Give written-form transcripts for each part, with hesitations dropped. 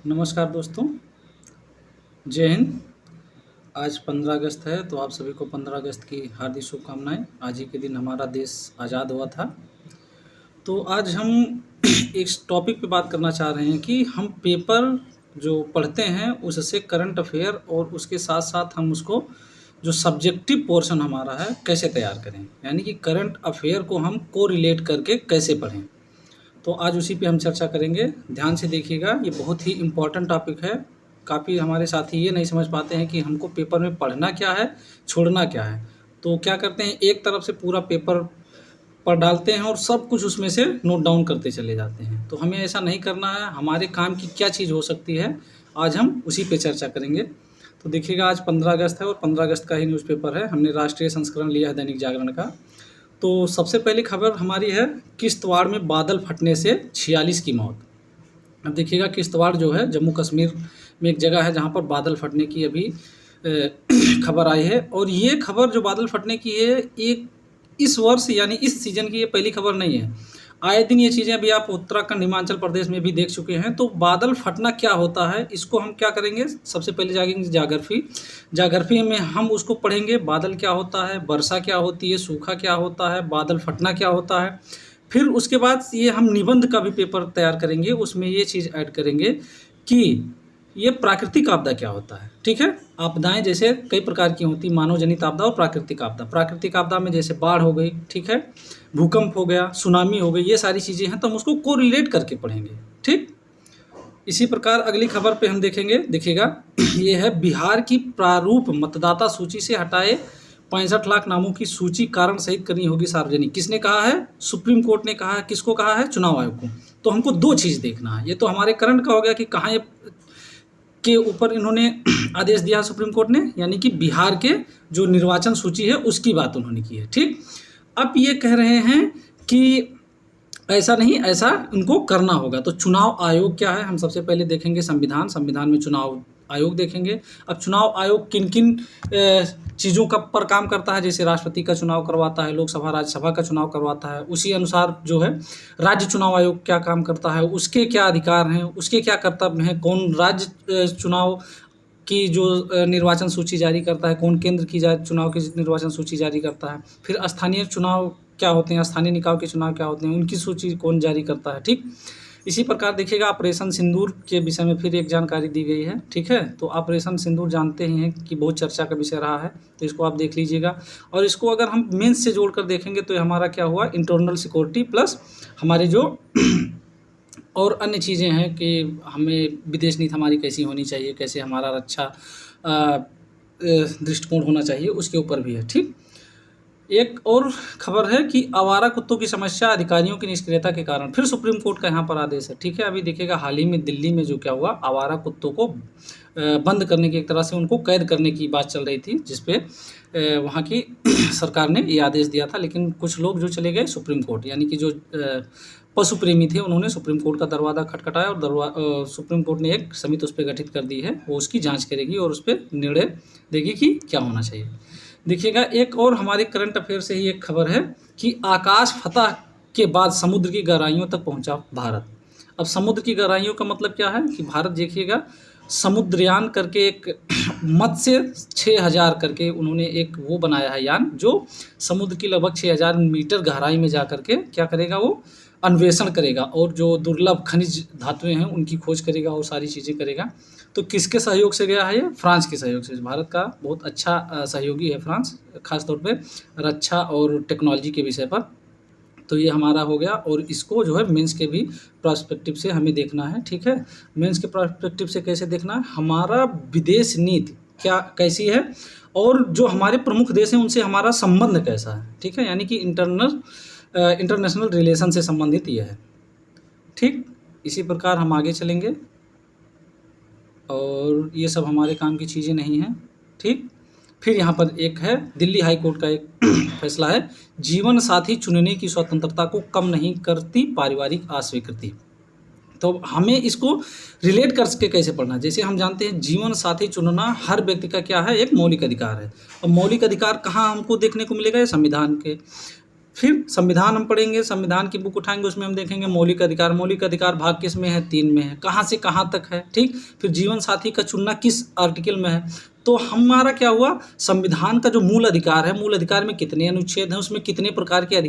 नमस्कार दोस्तों, जय हिंद। आज 15 अगस्त है तो आप सभी को 15 अगस्त की हार्दिक शुभकामनाएँ। आज ही के दिन हमारा देश आज़ाद हुआ था। तो आज हम एक टॉपिक पे बात करना चाह रहे हैं कि हम पेपर जो पढ़ते हैं उससे करंट अफेयर और उसके साथ-साथ हम उसको जो सब्जेक्टिव पोर्शन हमारा है कैसे तैयार करें? यानी कि करंट अफेयर को हम कोरिलेट करके कैसे पढ़ें? तो आज उसी पे हम चर्चा करेंगे। ध्यान से देखिएगा, ये बहुत ही इम्पोर्टेंट टॉपिक है। काफ़ी हमारे साथी ये नहीं समझ पाते हैं कि हमको पेपर में पढ़ना क्या है, छोड़ना क्या है। तो क्या करते हैं, एक तरफ से पूरा पेपर पढ़ डालते हैं और सब कुछ उसमें से नोट डाउन करते चले जाते हैं। तो हमें ऐसा नहीं करना है। हमारे काम की क्या चीज़ हो सकती है, आज हम उसी पे चर्चा करेंगे। तो देखिएगा, आज 15 अगस्त है और 15 अगस्त का ही न्यूज़पेपर है। हमने राष्ट्रीय संस्करण लिया है दैनिक जागरण का। तो सबसे पहली खबर हमारी है, किश्तवाड़ में बादल फटने से 46 की मौत। अब देखिएगा, किश्तवाड़ जो है जम्मू कश्मीर में एक जगह है जहाँ पर बादल फटने की अभी खबर आई है। और ये खबर जो बादल फटने की है, एक इस वर्ष यानी इस सीज़न की ये पहली खबर नहीं है। आए दिन ये चीज़ें अभी आप उत्तराखंड, हिमाचल प्रदेश में भी देख चुके हैं। तो बादल फटना क्या होता है, इसको हम क्या करेंगे, सबसे पहले जागेंगे जाग्रफी। जाग्रफी में हम उसको पढ़ेंगे, बादल क्या होता है, वर्षा क्या होती है, सूखा क्या होता है, बादल फटना क्या होता है। फिर उसके बाद ये हम निबंध का भी पेपर तैयार करेंगे, उसमें ये चीज़ ऐड करेंगे कि ये प्राकृतिक आपदा क्या होता है। ठीक है, आपदाएं जैसे कई प्रकार की होती, मानव जनित आपदा और प्राकृतिक आपदा। प्राकृतिक आपदा में जैसे बाढ़ हो गई, ठीक है, भूकंप हो गया, सुनामी हो गई, ये सारी चीज़ें हैं तो हम उसको कोरिलेट करके पढ़ेंगे। ठीक, इसी प्रकार अगली खबर पे हम देखेंगे, देखिएगा ये है, बिहार की प्रारूप मतदाता सूची से हटाए 65 लाख नामों की सूची कारण सहित करनी होगी सार्वजनिक। किसने कहा है? सुप्रीम कोर्ट ने कहा है। किसको कहा है? चुनाव आयोग को। तो हमको दो चीज़ देखना है। ये तो हमारे करंट का हो गया कि कहाँ ये के ऊपर इन्होंने आदेश दिया सुप्रीम कोर्ट ने, यानी कि बिहार के जो निर्वाचन सूची है उसकी बात उन्होंने की है। ठीक, अब ये कह रहे हैं कि ऐसा नहीं, ऐसा उनको करना होगा। तो चुनाव आयोग क्या है, हम सबसे पहले देखेंगे संविधान। संविधान में चुनाव आयोग देखेंगे। अब चुनाव आयोग किन किन चीज़ों का पर काम करता है, जैसे राष्ट्रपति का चुनाव करवाता है, लोकसभा राज्यसभा का चुनाव करवाता है। उसी अनुसार जो है राज्य चुनाव आयोग क्या काम करता है, उसके क्या अधिकार हैं, उसके क्या कर्तव्य हैं, कौन राज्य चुनाव की जो निर्वाचन सूची जारी करता है, कौन केंद्र की चुनाव की निर्वाचन सूची जारी करता है। फिर स्थानीय चुनाव क्या होते हैं, स्थानीय निकाय के चुनाव क्या होते हैं, उनकी सूची कौन जारी करता है। ठीक, इसी प्रकार देखिएगा, ऑपरेशन सिंदूर के विषय में फिर एक जानकारी दी गई है। ठीक है, तो ऑपरेशन सिंदूर जानते ही हैं कि बहुत चर्चा का विषय रहा है, तो इसको आप देख लीजिएगा। और इसको अगर हम मेंस से जोड़कर देखेंगे तो हमारा क्या हुआ, इंटरनल सिक्योरिटी प्लस हमारे जो और अन्य चीज़ें हैं कि हमें विदेश नीति हमारी कैसी होनी चाहिए, कैसे हमारा रक्षा दृष्टिकोण होना चाहिए, उसके ऊपर भी है। ठीक, एक और खबर है कि आवारा कुत्तों की समस्या अधिकारियों की निष्क्रियता के कारण, फिर सुप्रीम कोर्ट का यहाँ पर आदेश है। ठीक है, अभी देखिएगा, हाल ही में दिल्ली में जो क्या हुआ, आवारा कुत्तों को बंद करने की, एक तरह से उनको कैद करने की बात चल रही थी, जिसपे वहाँ की सरकार ने ये आदेश दिया था। लेकिन कुछ लोग जो चले गए सुप्रीम कोर्ट, यानी कि जो पशु प्रेमी थे, उन्होंने सुप्रीम कोर्ट का दरवाज़ा खटखटाया और सुप्रीम कोर्ट ने एक समिति उस पर गठित कर दी है, वो उसकी जाँच करेगी और उस पर निर्णय देगी कि क्या होना चाहिए। देखिएगा, एक और हमारे करंट अफेयर से ही एक खबर है कि आकाश फतह के बाद समुद्र की गहराइयों तक पहुंचा भारत। अब समुद्र की गहराइयों का मतलब क्या है कि भारत, देखिएगा, समुद्रयान करके एक मत्स्य 6000 करके उन्होंने एक वो बनाया है यान, जो समुद्र की लगभग 6000 मीटर गहराई में जा करके क्या करेगा, वो अन्वेषण करेगा और जो दुर्लभ खनिज धातुएं हैं उनकी खोज करेगा और सारी चीज़ें करेगा। तो किसके सहयोग से गया है ये? फ्रांस के सहयोग से। भारत का बहुत अच्छा सहयोगी है फ्रांस, खासतौर पे रक्षा और टेक्नोलॉजी के विषय पर। तो ये हमारा हो गया, और इसको जो है मेंस के भी पर्सपेक्टिव से हमें देखना है। ठीक है, मेंस के पर्सपेक्टिव से कैसे देखना है, हमारा विदेश नीति क्या कैसी है और जो हमारे प्रमुख देश हैं उनसे हमारा संबंध कैसा है। ठीक है, यानी कि इंटरनेशनल रिलेशन से संबंधित ये है। ठीक, इसी प्रकार हम आगे चलेंगे, और ये सब हमारे काम की चीज़ें नहीं हैं। ठीक, फिर यहाँ पर एक है, दिल्ली हाई कोर्ट का एक फैसला है, जीवन साथी चुनने की स्वतंत्रता को कम नहीं करती पारिवारिक अस्वीकृति। तो हमें इसको रिलेट करके कैसे पढ़ना, जैसे हम जानते हैं जीवन साथी चुनना हर व्यक्ति का क्या है, एक मौलिक अधिकार है। और मौलिक अधिकार कहाँ हमको देखने को मिलेगा, ये संविधान के फिर संविधान हम पढ़ेंगे, संविधान की बुक उठाएंगे, उसमें हम देखेंगे मौलिक अधिकार। मौलिक अधिकार भाग किस में है? 3 में है। कहाँ से कहाँ तक है? ठीक। फिर जीवन साथी का चुनना किस आर्टिकल में है? तो हमारा क्या हुआ, संविधान का जो मूल अधिकार है, मूल अधिकार में कितने अनुच्छेद हैं, उसमें कितने प्रकार के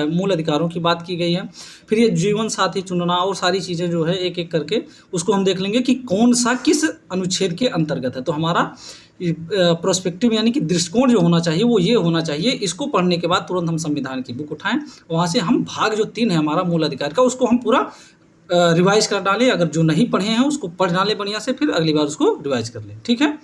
मूल अधिकारों की बात की गई है। फिर ये जीवन साथी चुनना और सारी चीज़ें जो है एक एक करके उसको हम देख लेंगे कि कौन सा किस अनुच्छेद के अंतर्गत है। तो हमारा प्रोस्पेक्टिव यानी कि दृष्टिकोण जो होना चाहिए वो ये होना चाहिए। इसको पढ़ने के बाद तुरंत हम संविधान की बुक उठाएं, वहाँ से हम भाग जो 3 है हमारा मूल अधिकार का, उसको हम पूरा रिवाइज कर डालें। अगर जो नहीं पढ़े हैं उसको पढ़ डालें बढ़िया से, फिर अगली बार उसको रिवाइज कर लें। ठीक है।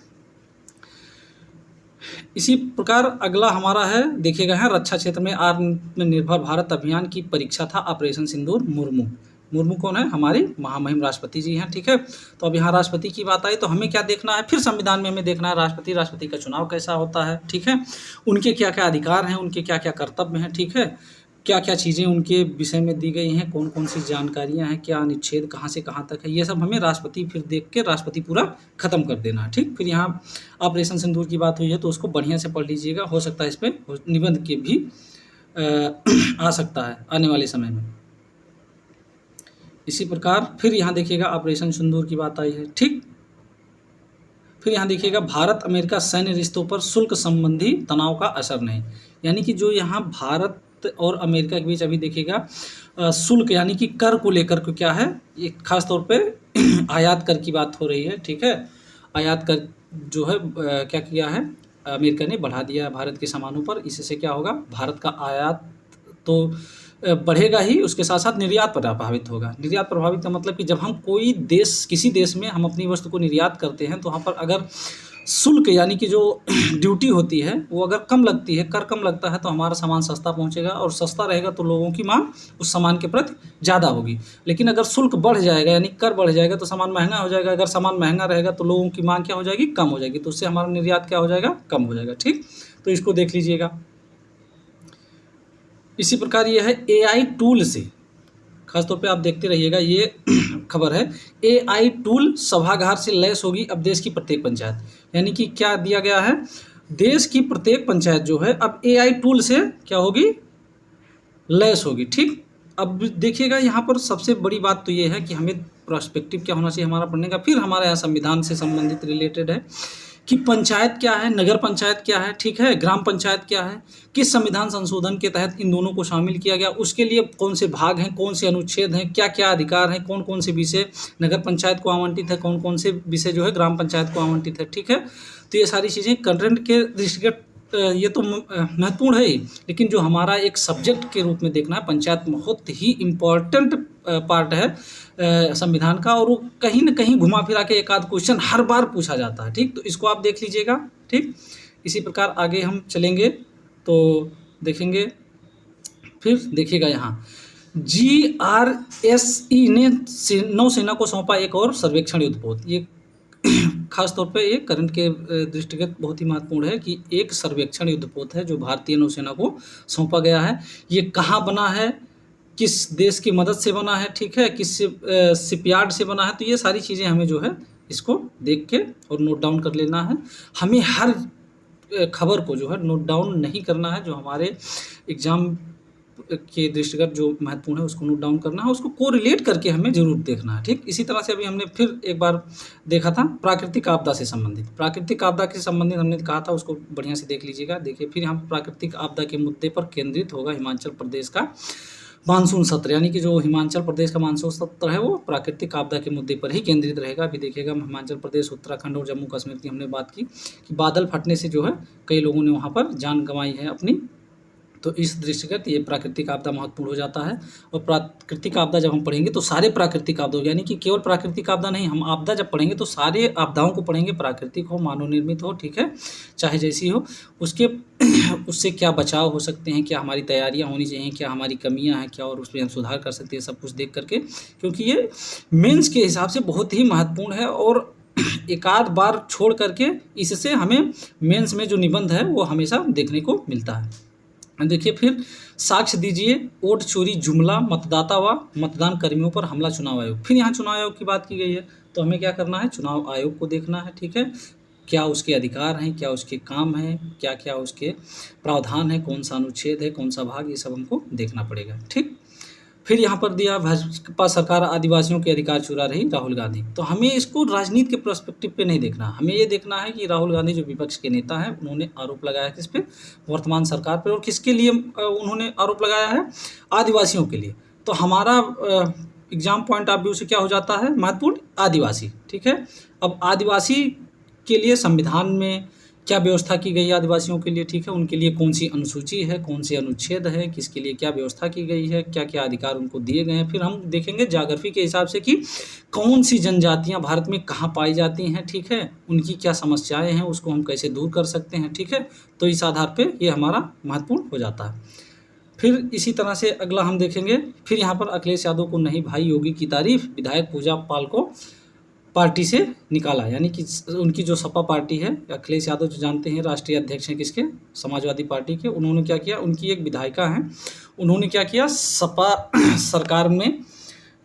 इसी प्रकार अगला हमारा है, देखिएगा है, रक्षा क्षेत्र में आत्मनिर्भर भारत अभियान की परीक्षा था ऑपरेशन सिंदूर। मुर्मू। मुर्मू कौन है? हमारी महामहिम राष्ट्रपति जी हैं। ठीक है। तो अब यहाँ राष्ट्रपति की बात आई तो हमें क्या देखना है, फिर संविधान में हमें देखना है राष्ट्रपति का चुनाव कैसा होता है। ठीक है। उनके क्या क्या अधिकार हैं, उनके क्या क्या कर्तव्य हैं। ठीक है। क्या क्या चीज़ें उनके विषय में दी गई हैं, कौन कौन सी जानकारियां हैं, क्या अनुच्छेद कहाँ से कहाँ तक है, ये सब हमें राष्ट्रपति फिर देख के राष्ट्रपति पूरा खत्म कर देना है। ठीक। फिर यहाँ ऑपरेशन सिंदूर की बात हुई है तो उसको बढ़िया से पढ़ लीजिएगा, हो सकता है इस पर निबंध के भी आ सकता है आने वाले समय में। इसी प्रकार फिर यहाँ देखिएगा ऑपरेशन सिंदूर की बात आई है। ठीक। फिर यहाँ देखिएगा भारत अमेरिका सैन्य रिश्तों पर शुल्क संबंधी तनाव का असर नहीं, यानी कि जो यहाँ भारत और अमेरिका के बीच अभी देखिएगा शुल्क यानी कि कर को लेकर के क्या है, ये खास तौर पे आयात कर की बात हो रही है। ठीक है। आयात कर जो है क्या किया है, अमेरिका ने बढ़ा दिया है भारत के सामानों पर। इससे क्या होगा, भारत का आयात तो बढ़ेगा ही, उसके साथ साथ निर्यात प्रभावित होगा। निर्यात प्रभावित का मतलब कि जब हम कोई देश, किसी देश में हम अपनी वस्तु को निर्यात करते हैं तो वहाँ पर अगर शुल्क यानी कि जो ड्यूटी होती है वो अगर कम लगती है, कर कम लगता है, तो हमारा सामान सस्ता पहुंचेगा, और सस्ता रहेगा तो लोगों की मांग उस सामान के प्रति ज़्यादा होगी। लेकिन अगर शुल्क बढ़ जाएगा यानी कर बढ़ जाएगा तो सामान महंगा हो जाएगा। अगर सामान महंगा रहेगा तो लोगों की मांग क्या हो जाएगी, कम हो जाएगी, तो उससे हमारा निर्यात क्या हो जाएगा, कम हो जाएगा। ठीक। तो इसको देख लीजिएगा। इसी प्रकार ये है AI टूल से, खासतौर पे आप देखते रहिएगा, ये खबर है AI टूल सभागार से लैस होगी अब देश की प्रत्येक पंचायत। यानी कि क्या दिया गया है, देश की प्रत्येक पंचायत जो है अब AI टूल से क्या होगी, लैस होगी। ठीक। अब देखिएगा यहाँ पर सबसे बड़ी बात तो ये है कि हमें पर्सपेक्टिव क्या होना चाहिए हमारा पढ़ने का। फिर हमारे यहाँ संविधान से संबंधित रिलेटेड है कि पंचायत क्या है, नगर पंचायत क्या है, ठीक है, ग्राम पंचायत क्या है, किस संविधान संशोधन के तहत इन दोनों को शामिल किया गया, उसके लिए कौन से भाग हैं, कौन से अनुच्छेद हैं, क्या क्या अधिकार हैं, कौन कौन से विषय नगर पंचायत को आवंटित है, कौन कौन से विषय जो है ग्राम पंचायत को आवंटित है। ठीक है। तो ये सारी चीज़ें कंटेंट के दृष्टिगत ये तो महत्वपूर्ण है ही, लेकिन जो हमारा एक सब्जेक्ट के रूप में देखना है, पंचायत बहुत ही इम्पॉर्टेंट पार्ट है संविधान का, और वो कहीं ना कहीं घुमा फिरा के एक आध क्वेश्चन हर बार पूछा जाता है। ठीक। तो इसको आप देख लीजिएगा। ठीक। इसी प्रकार आगे हम चलेंगे तो देखेंगे, फिर देखिएगा यहाँ GRSE ने नौसेना को सौंपा एक और सर्वेक्षण युद्धपोत। ये खास तौर पे ये करंट के दृष्टिगत बहुत ही महत्वपूर्ण है कि एक सर्वेक्षण युद्धपोत है जो भारतीय नौसेना को सौंपा गया है। ये कहाँ बना है, किस देश की मदद से बना है, ठीक है, किस शिपयार्ड से बना है, तो ये सारी चीज़ें हमें जो है इसको देख के और नोट डाउन कर लेना है। हमें हर खबर को जो है नोट डाउन नहीं करना है, जो हमारे एग्ज़ाम के दृष्टिगत जो महत्वपूर्ण है उसको नोट डाउन करना है, उसको कोरिलेट करके हमें जरूर देखना है। ठीक। इसी तरह से अभी हमने फिर एक बार देखा था प्राकृतिक आपदा से संबंधित, प्राकृतिक आपदा के संबंधित हमने कहा था, उसको बढ़िया से देख लीजिएगा। देखिए फिर हम प्राकृतिक आपदा के मुद्दे पर केंद्रित होगा हिमाचल प्रदेश का मानसून सत्र, यानी कि जो हिमाचल प्रदेश का मानसून सत्र है वो प्राकृतिक आपदा के मुद्दे पर ही केंद्रित रहेगा। अभी देखिएगा हिमाचल प्रदेश, उत्तराखंड और जम्मू कश्मीर की हमने बात की कि बादल फटने से जो है कई लोगों ने वहाँ पर जान गंवाई है अपनी, तो इस दृष्टिगत ये प्राकृतिक आपदा महत्वपूर्ण हो जाता है। और प्राकृतिक आपदा जब हम पढ़ेंगे तो सारे प्राकृतिक आपदा, यानी कि केवल प्राकृतिक आपदा नहीं, हम आपदा जब पढ़ेंगे तो सारे आपदाओं को पढ़ेंगे, प्राकृतिक हो, मानव निर्मित हो, ठीक है, चाहे जैसी हो, उसके उससे क्या बचाव हो सकते हैं, क्या हमारी तैयारियां होनी चाहिए, क्या हमारी कमियां हैं, क्या और उसमें हम सुधार कर सकते हैं, सब कुछ देख करके, क्योंकि ये मेंस के हिसाब से बहुत ही महत्वपूर्ण है। और एक आध बार छोड़ करके इससे हमें मेंस में जो निबंध है वो हमेशा देखने को मिलता है। देखिए फिर साक्ष्य दीजिए, वोट चोरी जुमला, मतदाता व मतदान कर्मियों पर हमला, चुनाव आयोग। फिर यहाँ चुनाव आयोग की बात की गई है तो हमें क्या करना है, चुनाव आयोग को देखना है। ठीक है। क्या उसके अधिकार हैं, क्या उसके काम हैं, क्या-क्या उसके प्रावधान हैं, कौन-सा अनुच्छेद है, कौन-सा भाग, ये सब हमको देखना पड़ेगा, ठीक? फिर यहाँ पर दिया भाजपा सरकार आदिवासियों के अधिकार चुरा रही राहुल गांधी। तो हमें इसको राजनीति के पर्सपेक्टिव पे नहीं देखना, हमें ये देखना है कि राहुल गांधी जो विपक्ष के नेता हैं, उन्होंने आरोप लगाया किस पे? वर्तमान सरकार पे। और किसके लिए उन्होंने आरोप लगाया है? आदिवासियों के लिए। तो हमारा एग्ज़ाम पॉइंट ऑफ व्यू से क्या हो जाता है महत्वपूर्ण? आदिवासी, ठीक है? अब आदिवासी के लिए संविधान में क्या व्यवस्था की गई है आदिवासियों के लिए, ठीक है? उनके लिए कौन-सी अनुसूची है, कौन से अनुच्छेद है, किसके लिए क्या व्यवस्था की गई है, क्या-क्या अधिकार उनको दिए गए हैं। फिर हम देखेंगे ज्योग्राफी के हिसाब से कि कौन-सी जनजातियाँ भारत में कहाँ पाई जाती हैं, ठीक है? उनकी क्या समस्याएँ हैं, उसको हम कैसे दूर कर सकते हैं, ठीक है? तो इस आधार पे ये हमारा महत्वपूर्ण हो जाता है। फिर इसी तरह से अगला हम देखेंगे, फिर यहाँ पर अखिलेश यादव को नहीं भाई योगी की तारीफ़, विधायक पूजा पाल को पार्टी से निकाला। यानी कि उनकी जो सपा पार्टी है, अखिलेश यादव जो जानते हैं राष्ट्रीय अध्यक्ष हैं किसके? समाजवादी पार्टी के। उन्होंने क्या किया? उनकी एक विधायिका हैं, उन्होंने क्या किया? सपा सरकार में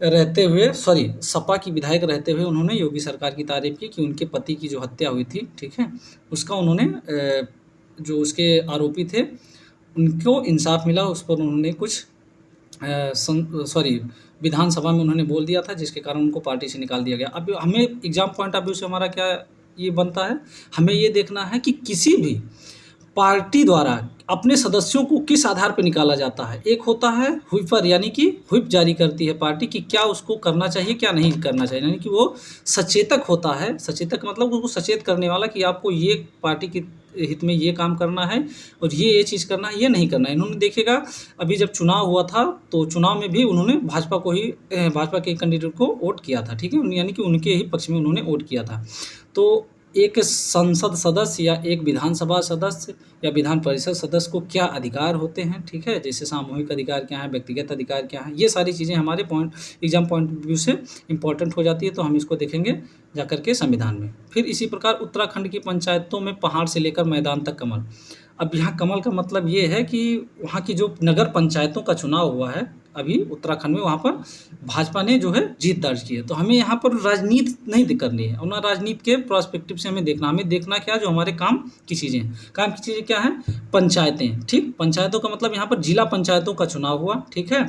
रहते हुए सपा की विधायक रहते हुए उन्होंने योगी सरकार की तारीफ़ की कि उनके पति की जो हत्या हुई थी, ठीक है? उसका उन्होंने जो उसके आरोपी थे, उनको इंसाफ मिला, उस पर उन्होंने कुछ विधानसभा में उन्होंने बोल दिया था, जिसके कारण उनको पार्टी से निकाल दिया गया। अब हमें एग्ज़ाम पॉइंट ऑफ व्यू से हमारा क्या ये बनता है, हमें ये देखना है कि किसी भी पार्टी द्वारा अपने सदस्यों को किस आधार पर निकाला जाता है। एक होता है व्हिपर, यानी कि व्हिप जारी करती है पार्टी कि क्या उसको करना चाहिए, क्या नहीं करना चाहिए। यानी कि वो सचेतक होता है, सचेतक मतलब उसको सचेत करने वाला कि आपको ये पार्टी के हित में ये काम करना है और ये चीज़ करना है, ये नहीं करना है। इन्होंने देखिएगा अभी जब चुनाव हुआ था, तो चुनाव में भी उन्होंने भाजपा के कैंडिडेट को वोट किया था, ठीक है? यानी कि उनके ही पक्ष में उन्होंने वोट किया था। तो एक संसद सदस्य या एक विधानसभा सदस्य या विधान परिषद सदस्य को क्या अधिकार होते हैं, ठीक है? जैसे सामूहिक अधिकार क्या है, व्यक्तिगत अधिकार क्या है, ये सारी चीज़ें हमारे एग्ज़ाम पॉइंट ऑफ व्यू से इम्पोर्टेंट हो जाती है। तो हम इसको देखेंगे जाकर के संविधान में। फिर इसी प्रकार उत्तराखंड की पंचायतों में पहाड़ से लेकर मैदान तक कमल। अब यहाँ कमल का मतलब ये है कि वहाँ की जो नगर पंचायतों का चुनाव हुआ है अभी उत्तराखंड में, वहाँ पर भाजपा ने जो है जीत दर्ज की है। तो हमें यहाँ पर राजनीति नहीं करनी है और ना राजनीति के पर्सपेक्टिव से हमें देखना क्या, जो हमारे काम की चीज़ें हैं। काम की चीज़ें क्या हैं? पंचायतें, ठीक? पंचायतों का मतलब यहाँ पर जिला पंचायतों का चुनाव हुआ, ठीक है?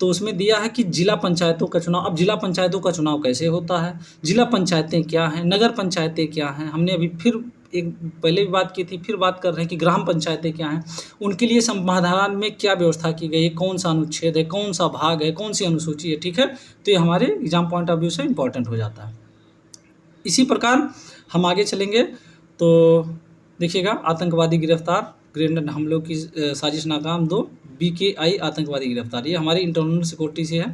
तो उसमें दिया है कि जिला पंचायतों का चुनाव। अब जिला पंचायतों का चुनाव कैसे होता है, जिला पंचायतें क्या हैं, नगर पंचायतें क्या हैं, हमने अभी फिर एक पहले भी बात की थी, फिर बात कर रहे हैं कि ग्राम पंचायतें क्या हैं, उनके लिए समाधान में क्या व्यवस्था की गई है, कौन सा अनुच्छेद है, कौन सा भाग है, कौन सी अनुसूची है, ठीक है? तो ये हमारे एग्जाम पॉइंट ऑफ व्यू से इम्पॉर्टेंट हो जाता है। इसी प्रकार हम आगे चलेंगे तो देखिएगा, आतंकवादी गिरफ्तार, ग्रेनेड हमलों की साजिश नाकाम, 2 BKI आतंकवादी गिरफ्तार। ये हमारी इंटरनल सिक्योरिटी से है।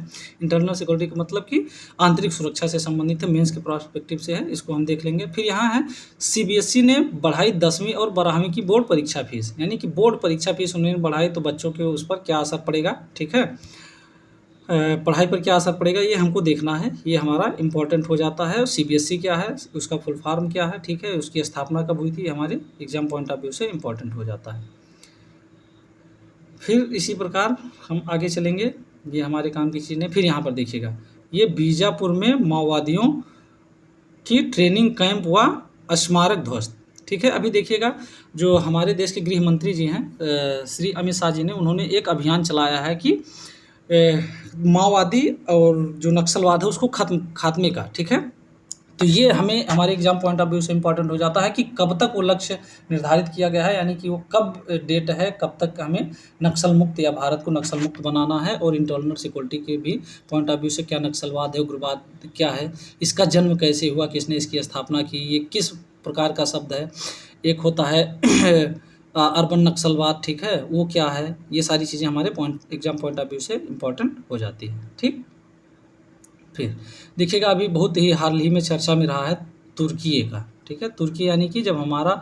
इंटरनल सिक्योरिटी का मतलब कि आंतरिक सुरक्षा से संबंधित है, मेंस के पर्सपेक्टिव से है, इसको हम देख लेंगे। फिर यहाँ है CBSE ने बढ़ाई 10वीं और 12वीं की बोर्ड परीक्षा फीस। यानी कि बोर्ड परीक्षा फीस उन्होंने बढ़ाई तो बच्चों के उस पर क्या असर पड़ेगा, ठीक है? पढ़ाई पर क्या असर पड़ेगा, ये हमको देखना है, ये हमारा इम्पोर्टेंट हो जाता है। और CBSE क्या है, उसका फुल फॉर्म क्या है, ठीक है? उसकी स्थापना कब हुई थी, हमारे एग्जाम पॉइंट ऑफ व्यू से इम्पोर्टेंट हो जाता है। फिर इसी प्रकार हम आगे चलेंगे, ये हमारे काम की चीज़ें। फिर यहाँ पर देखिएगा, ये बीजापुर में माओवादियों की ट्रेनिंग कैंप हुआ, स्मारक ध्वस्त, ठीक है? अभी देखिएगा, जो हमारे देश के गृह मंत्री जी हैं श्री अमित शाह जी ने, उन्होंने एक अभियान चलाया है कि माओवादी और जो नक्सलवाद है उसको खात्मे का, ठीक है? तो ये हमें हमारे एग्जाम पॉइंट ऑफ व्यू से इम्पोर्टेंट हो जाता है कि कब तक वो लक्ष्य निर्धारित किया गया है, यानी कि वो कब डेट है, कब तक हमें नक्सल मुक्त या भारत को नक्सल मुक्त बनाना है। और इंटरनल सिक्योरिटी के भी पॉइंट ऑफ व्यू से क्या नक्सलवाद है, उग्रवाद क्या है, इसका जन्म कैसे हुआ, किसने इसकी स्थापना की, ये किस प्रकार का शब्द है। एक होता है अर्बन नक्सलवाद, ठीक है? वो क्या है, ये सारी चीज़ें हमारे एग्जाम पॉइंट ऑफ व्यू से इम्पोर्टेंट हो जाती है, ठीक? फिर देखिएगा, अभी बहुत ही हाल ही में चर्चा में रहा है तुर्की का, ठीक है? तुर्की यानी कि जब हमारा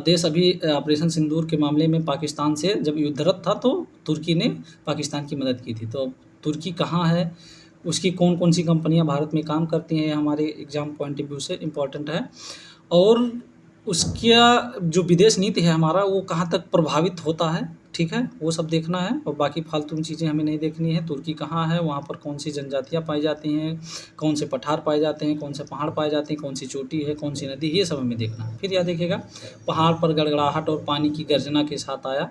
देश अभी ऑपरेशन सिंदूर के मामले में पाकिस्तान से जब युद्धरत था, तो तुर्की ने पाकिस्तान की मदद की थी। तो तुर्की कहाँ है, उसकी कौन-कौन सी कंपनियाँ भारत में काम करती हैं, हमारे एग्जाम पॉइंट ऑफ व्यू से इम्पोर्टेंट है। और उसका जो विदेश नीति है हमारा वो कहाँ तक प्रभावित होता है, ठीक है? वो सब देखना है और बाकी फालतू चीज़ें हमें नहीं देखनी है। तुर्की कहाँ है, वहाँ पर कौन-सी जनजातियाँ पाई जाती हैं, कौन से पठार पाए जाते हैं, कौन से पहाड़ पाए जाते हैं, कौन सी चोटी है, कौन सी नदी, ये सब हमें देखना है। फिर यहाँ देखिएगा, पहाड़ पर गड़गड़ाहट और पानी की गर्जना के साथ आया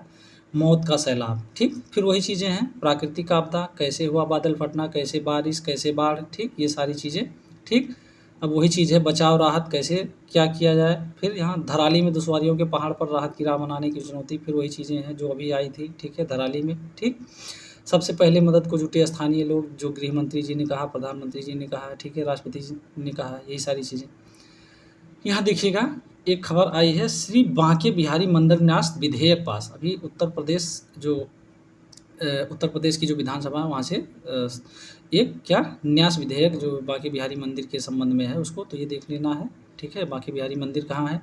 मौत का सैलाब, ठीक? फिर वही चीज़ें हैं, प्राकृतिक आपदा, कैसे हुआ बादल फटना, कैसे बारिश, कैसे बाढ़, ठीक? ये सारी चीज़ें, ठीक? अब वही चीज़ है, बचाव राहत कैसे क्या किया जाए। फिर यहाँ धराली में दुश्वारियों के पहाड़ पर राहत की राह बनाने की चुनौती, फिर वही चीज़ें हैं जो अभी आई थी, ठीक है, धराली में, ठीक। सबसे पहले मदद को जुटे स्थानीय लोग, जो गृह मंत्री जी ने कहा, प्रधानमंत्री जी ने कहा, ठीक है, राष्ट्रपति जी ने कहा, यही सारी चीज़ें। यहाँ देखिएगा, एक खबर आई है, श्री बांके बिहारी मंदिर न्यास विधेयक पास। अभी उत्तर प्रदेश उत्तर प्रदेश की जो विधानसभा है वहाँ से एक क्या न्यास विधेयक जो बांके बिहारी मंदिर के संबंध में है उसको, तो ये देख लेना है, ठीक है। बांके बिहारी मंदिर कहाँ है,